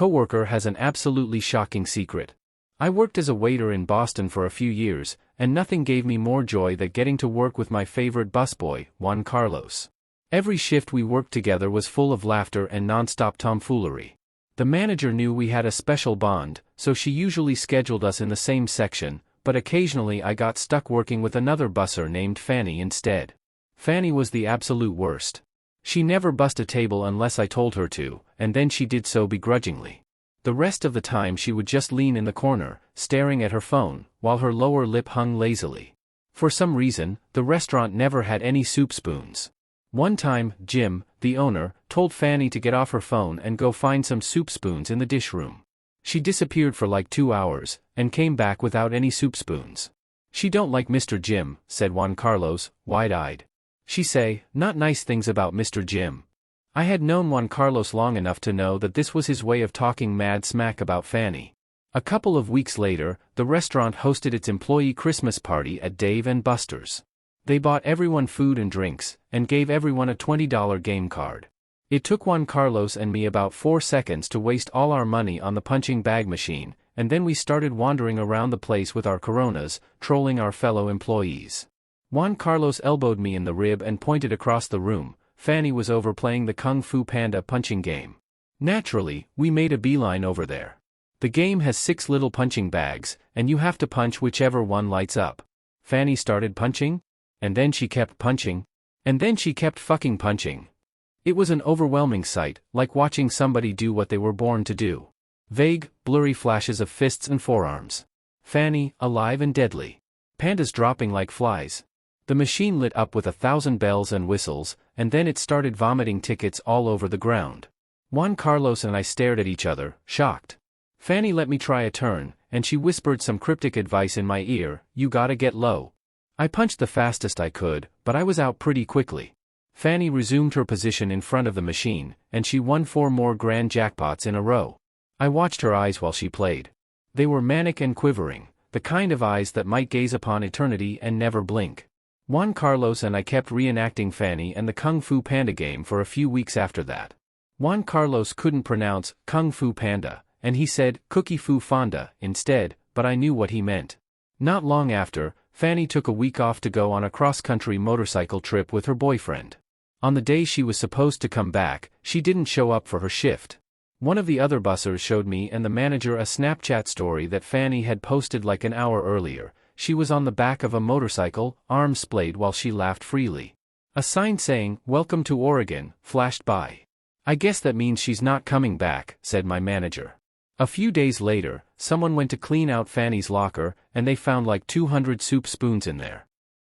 coworker has an absolutely shocking secret. I worked as a waiter in Boston for a few years, and nothing gave me more joy than getting to work with my favorite busboy, Juan Carlos. Every shift we worked together was full of laughter and non-stop tomfoolery. The manager knew we had a special bond, so she usually scheduled us in the same section, but occasionally I got stuck working with another busser named Fanny instead. Fanny was the absolute worst. She never bussed a table unless I told her to, and then she did so begrudgingly. The rest of the time she would just lean in the corner, staring at her phone, while her lower lip hung lazily. For some reason, the restaurant never had any soup spoons. One time, Jim, the owner, told Fanny to get off her phone and go find some soup spoons in the dish room. She disappeared for like 2 hours, and came back without any soup spoons. "She don't like Mr. Jim," said Juan Carlos, wide-eyed. "She say, not nice things about Mr. Jim." I had known Juan Carlos long enough to know that this was his way of talking mad smack about Fanny. A couple of weeks later, the restaurant hosted its employee Christmas party at Dave & Buster's. They bought everyone food and drinks, and gave everyone a $20 game card. It took Juan Carlos and me about 4 seconds to waste all our money on the punching bag machine, and then we started wandering around the place with our Coronas, trolling our fellow employees. Juan Carlos elbowed me in the rib and pointed across the room. Fanny was over playing the Kung Fu Panda punching game. Naturally, we made a beeline over there. The game has 6 little punching bags, and you have to punch whichever one lights up. Fanny started punching, and then she kept punching, and then she kept fucking punching. It was an overwhelming sight, like watching somebody do what they were born to do. Vague, blurry flashes of fists and forearms. Fanny, alive and deadly. Pandas dropping like flies. The machine lit up with 1,000 bells and whistles, and then it started vomiting tickets all over the ground. Juan Carlos and I stared at each other, shocked. Fanny let me try a turn, and she whispered some cryptic advice in my ear: "You gotta get low." I punched the fastest I could, but I was out pretty quickly. Fanny resumed her position in front of the machine, and she won 4 more grand jackpots in a row. I watched her eyes while she played. They were manic and quivering, the kind of eyes that might gaze upon eternity and never blink. Juan Carlos and I kept reenacting Fanny and the Kung Fu Panda game for a few weeks after that. Juan Carlos couldn't pronounce Kung Fu Panda, and he said Cookie Fu Fonda instead, but I knew what he meant. Not long after, Fanny took a week off to go on a cross-country motorcycle trip with her boyfriend. On the day she was supposed to come back, she didn't show up for her shift. One of the other bussers showed me and the manager a Snapchat story that Fanny had posted like an hour earlier. She was on the back of a motorcycle, arms splayed while she laughed freely. A sign saying, "Welcome to Oregon," flashed by. "I guess that means she's not coming back," said my manager. A few days later, someone went to clean out Fanny's locker, and they found like 200 soup spoons in there.